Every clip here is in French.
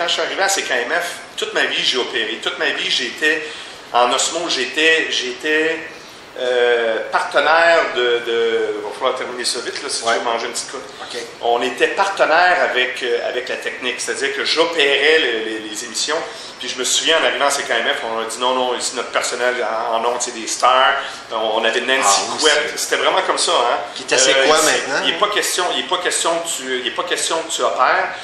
Quand je suis arrivé à CKMF, toute ma vie, j'ai opéré. Toute ma vie, j'étais en Osmo, j'étais partenaire de... Il va falloir terminer ça vite, là, si tu veux manger une petite coupe. Okay. On était partenaire avec la technique, c'est-à-dire que j'opérais les émissions. Puis je me souviens, en arrivant à CKMF, on a dit non, ici notre personnel en ondes, c'est des stars. On avait Nancy Couette. C'était vraiment comme ça. Hein? Qui c'est quoi maintenant? Il n'est pas question que tu opères.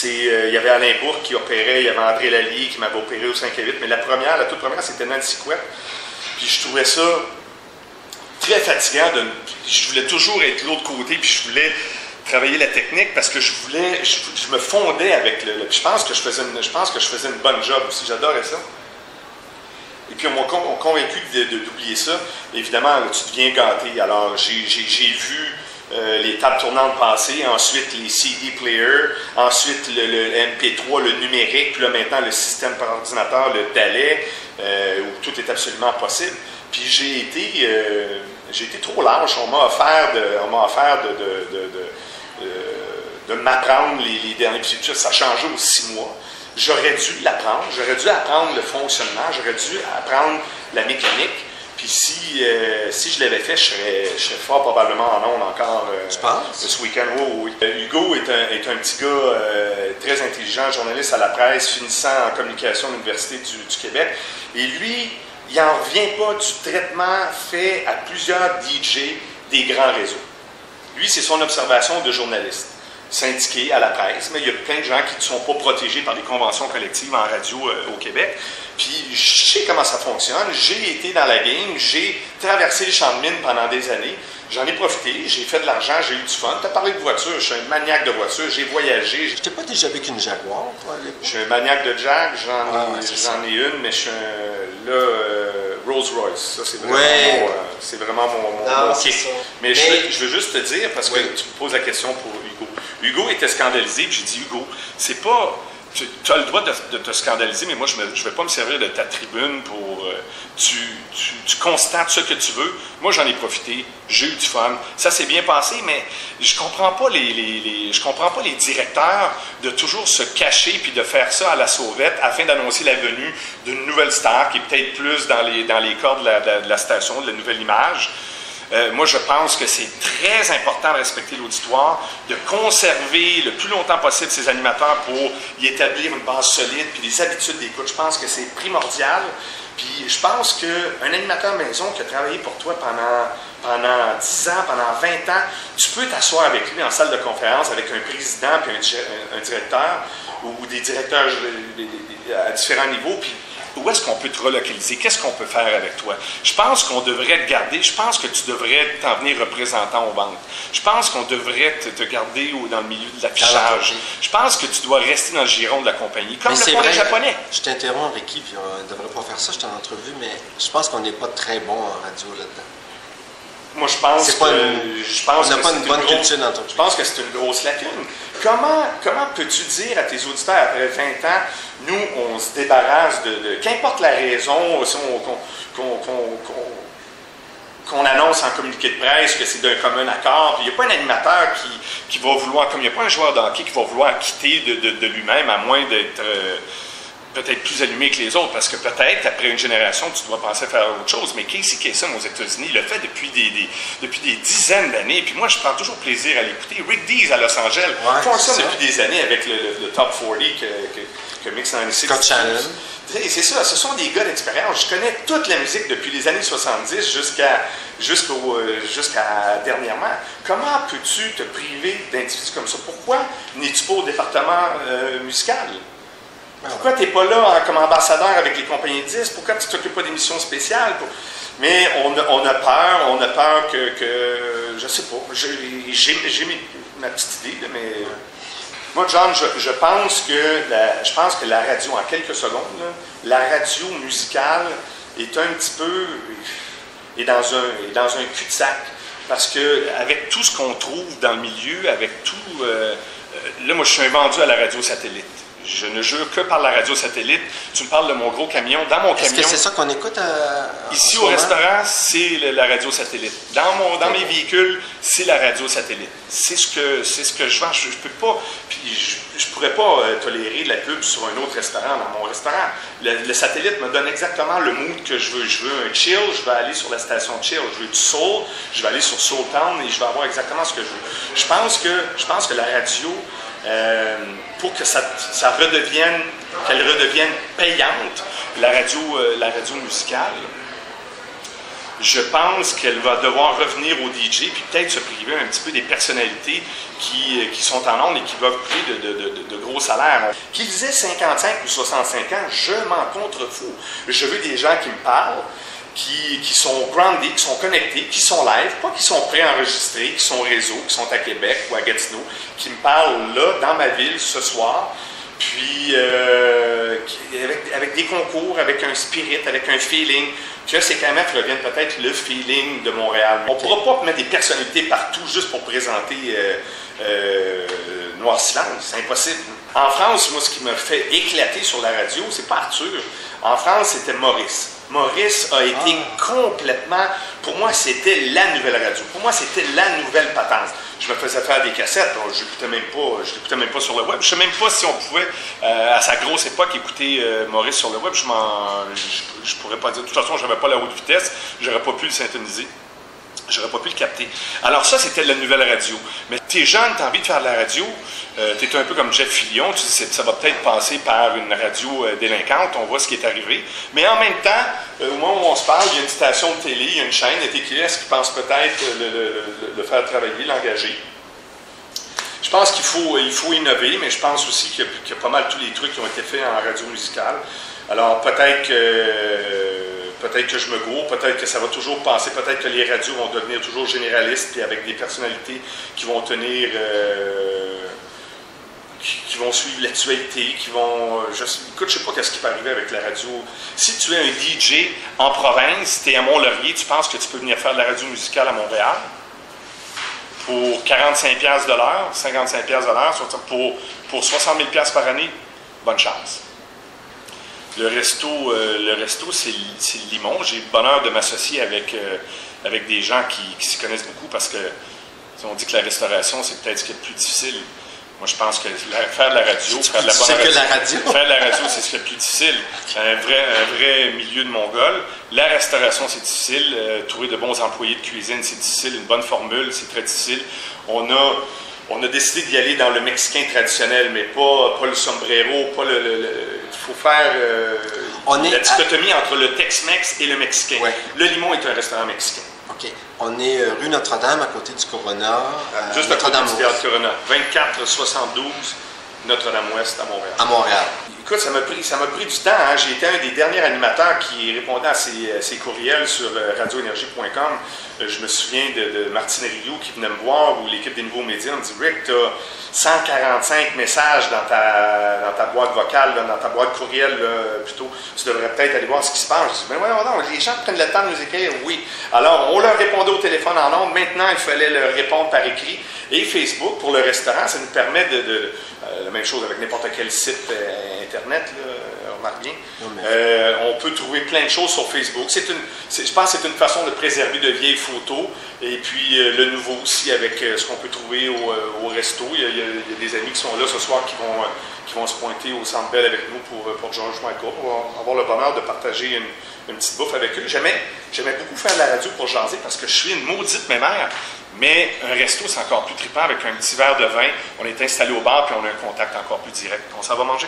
Il y avait Alain Bourque qui opérait, il y avait André Lallier qui m'avait opéré au 5 à 8, mais la toute première, c'était Nancy Couette. Puis je trouvais ça très fatigant. Je voulais toujours être de l'autre côté, puis je voulais travailler la technique parce que je me fondais avec je pense que je faisais une bonne job aussi. J'adorais ça. Et puis on m'a convaincu d'oublier ça. Évidemment, tu deviens gâté. Alors j'ai vu les tables tournantes passer, ensuite les CD players, ensuite le MP3, le numérique, puis là maintenant le système par ordinateur, le DALE, où tout est absolument possible. Puis j'ai été trop lâche. On m'a offert de m'apprendre les derniers. Puis ça a changé aux 6 mois. J'aurais dû l'apprendre. J'aurais dû apprendre le fonctionnement. J'aurais dû apprendre la mécanique. Puis si je l'avais fait, je serais fort probablement en ondes encore ce week-end. Oui. Hugo est un petit gars très intelligent, journaliste à la presse, finissant en communication à l'Université du Québec. Et lui, il n'en revient pas du traitement fait à plusieurs DJ des grands réseaux. Lui, c'est son observation de journaliste, syndiqué à la presse, mais il y a plein de gens qui ne sont pas protégés par des conventions collectives en radio au Québec. Puis je sais comment ça fonctionne, j'ai été dans la game, j'ai traversé les champs de mine pendant des années, j'en ai profité, j'ai fait de l'argent, j'ai eu du fun. Tu as parlé de voiture, je suis un maniaque de voiture, j'ai voyagé. Tu n'es pas déjà avec une Jaguar, toi? Je suis un maniaque de Jag, j'en ai une, mais je suis Rolls-Royce. Ça, c'est vraiment mon kick. Mais je veux juste te dire, parce que tu me poses la question pour Hugo. Hugo était scandalisé, puis j'ai dit, Hugo, c'est pas... Tu as le droit de te scandaliser, mais moi, je ne vais pas me servir de ta tribune pour... Tu constates ce que tu veux. Moi, j'en ai profité. J'ai eu du fun. Ça s'est bien passé, mais je ne comprends pas je comprends pas les directeurs de toujours se cacher puis de faire ça à la sauvette afin d'annoncer la venue d'une nouvelle star qui est peut-être plus dans les cordes de la station, de la nouvelle image. Moi, je pense que c'est très important de respecter l'auditoire, de conserver le plus longtemps possible ces animateurs pour y établir une base solide puis des habitudes d'écoute. Je pense que c'est primordial. Puis je pense qu'un animateur maison qui a travaillé pour toi pendant 10 ans, pendant 20 ans, tu peux t'asseoir avec lui en salle de conférence avec un président puis un directeur ou des directeurs à différents niveaux. Puis où est-ce qu'on peut te relocaliser? Qu'est-ce qu'on peut faire avec toi? Je pense qu'on devrait te garder. Je pense que tu devrais t'en venir représentant aux ventes. Je pense qu'on devrait te garder dans le milieu de l'affichage. Je pense que tu dois rester dans le giron de la compagnie, comme le font les Japonais. Je t'interromps, Ricky, puis on ne devrait pas faire ça, je t'en ai entrevu, mais je pense qu'on n'est pas très bon en radio là-dedans. Moi, je pense on n'a pas une bonne culture d'entreprise. Je pense que c'est une grosse lacune. Comment peux-tu dire à tes auditeurs après 20 ans, nous, on se débarrasse de qu'importe la raison, qu'on annonce en communiqué de presse que c'est d'un commun accord, puis il n'y a pas un animateur qui va vouloir, comme il n'y a pas un joueur de hockey qui va vouloir quitter de lui-même, à moins d'être peut-être plus allumé que les autres, parce que peut-être, après une génération, tu dois penser à faire autre chose. Mais Casey Kasem aux États-Unis, il le fait depuis des dizaines d'années, puis moi, je prends toujours plaisir à l'écouter. Rick Dees à Los Angeles font ça depuis des années avec le Top 40 que Mix 96. Scott Shannon. C'est ça, ce sont des gars d'expérience. Je connais toute la musique depuis les années 70 jusqu'à dernièrement. Comment peux-tu te priver d'individus comme ça? Pourquoi n'es-tu pas au département musical? Pourquoi tu n'es pas là comme ambassadeur avec les compagnies de disques? Pourquoi tu ne t'occupes pas d'émissions spéciales? Mais on a peur que je ne sais pas, j'ai ma petite idée, mais moi, John, je pense que la radio, en quelques secondes, là, la radio musicale est un petit peu dans un cul-de-sac. Parce qu'avec tout ce qu'on trouve dans le milieu, avec tout... là, moi, je suis un vendu à la radio satellite. Je ne jure que par la radio satellite. Tu me parles de mon gros camion. Dans mon camion... Est-ce que c'est ça qu'on écoute ici au restaurant, c'est la radio satellite. Dans mes véhicules, c'est la radio satellite. C'est ce que je vends. Je peux pas... Puis je pourrais pas tolérer de la pub sur un autre restaurant dans mon restaurant. Le satellite me donne exactement le mood que je veux. Je veux un chill, je vais aller sur la station chill. Je veux du soul, je vais aller sur Soul Town et je vais avoir exactement ce que je veux. Je pense que la radio... pour que qu'elle redevienne payante, la radio musicale, je pense qu'elle va devoir revenir au DJ puis peut-être se priver un petit peu des personnalités qui sont en ondes et qui doivent coûter de gros salaires. Qu'ils aient 55 ou 65 ans, je m'en contrefous. Je veux des gens qui me parlent, qui sont grounded, qui sont connectés, qui sont live, pas qui sont préenregistrés, qui sont réseau, qui sont à Québec ou à Gatineau, qui me parlent là, dans ma ville, ce soir, puis avec des concours, avec un spirit, avec un feeling, que ces KMF reviennent peut-être le feeling de Montréal. On ne pourra pas mettre des personnalités partout juste pour présenter Noir Silence, c'est impossible. En France, moi, ce qui m'a fait éclater sur la radio, c'est pas Arthur. En France, c'était Maurice. Maurice a été complètement... Pour moi, c'était la nouvelle radio. Pour moi, c'était la nouvelle patente. Je me faisais faire des cassettes. Je l'écoutais même pas sur le web. Je ne sais même pas si on pouvait, à sa grosse époque, écouter Maurice sur le web. Je pourrais pas dire. De toute façon, je n'avais pas la haute vitesse. Je n'aurais pas pu le synthétiser. J'aurais pas pu le capter. Alors ça, c'était la nouvelle radio. Mais tu es jeune, tu as envie de faire de la radio, tu es un peu comme Jeff Fillion, tu dis ça va peut-être passer par une radio délinquante, on voit ce qui est arrivé. Mais en même temps, au moment où on se parle, il y a une station de télé, il y a une chaîne, TQS, qui pense peut-être le faire travailler, l'engager. Je pense qu'il faut innover, mais je pense aussi qu'il y a pas mal tous les trucs qui ont été faits en radio musicale. Alors peut-être que je me gourre, peut-être que ça va toujours passer, peut-être que les radios vont devenir toujours généralistes et avec des personnalités qui vont tenir, qui vont suivre l'actualité, qui vont... écoute, je ne sais pas qu'est-ce qui peut arriver avec la radio. Si tu es un DJ en province, tu es à Mont-Laurier, tu penses que tu peux venir faire de la radio musicale à Montréal pour 45$ de l'heure, 55$ de l'heure, pour 60 000$ par année, bonne chance. Le resto, c'est le limon. J'ai le bonheur de m'associer avec des gens qui s'y connaissent beaucoup parce que on dit que la restauration, c'est peut-être ce qui est le plus difficile. Moi, je pense que faire de la radio, faire de la bonne radio, faire de la radio, c'est ce qui est le plus difficile. C'est un vrai milieu de Mongol. La restauration, c'est difficile. Trouver de bons employés de cuisine, c'est difficile. Une bonne formule, c'est très difficile. On a décidé d'y aller dans le mexicain traditionnel, mais pas le sombrero, pas il faut faire la dichotomie entre le Tex-Mex et le mexicain. Ouais. Le Limon est un restaurant mexicain. OK. On est rue Notre-Dame, à côté du Corona. Juste à côté du théâtre Corona. 2472 Notre-Dame-Ouest à Montréal. À Montréal. Écoute, ça m'a pris du temps. Hein. J'ai été un des derniers animateurs qui répondait à ses courriels sur radioénergie.com. Je me souviens de Martine Rioux qui venait me voir, ou l'équipe des Nouveaux Médias me dit « Rick, tu as 145 messages dans ta boîte vocale, dans ta boîte courriel, plutôt. Tu devrais peut-être aller voir ce qui se passe. » Je dis « Mais ouais, non, les gens prennent le temps de nous écrire. » Oui. Alors, on leur répondait au téléphone en ondes. Maintenant, il fallait leur répondre par écrit. Et Facebook, pour le restaurant, ça nous permet la même chose avec n'importe quel site Internet, là, on remarque bien. On peut trouver plein de choses sur Facebook. Je pense que c'est une façon de préserver de vieilles photos. Et puis le nouveau aussi avec ce qu'on peut trouver au resto. Il y a des amis qui sont là ce soir qui vont se pointer au Centre Bell avec nous pour Georges Michael. On va avoir le bonheur de partager une petite bouffe avec eux. J'aimais beaucoup faire de la radio pour jaser parce que je suis une maudite mémère. Mais un resto, c'est encore plus trippant avec un petit verre de vin. On est installé au bar puis on a un contact encore plus direct. On s'en va manger.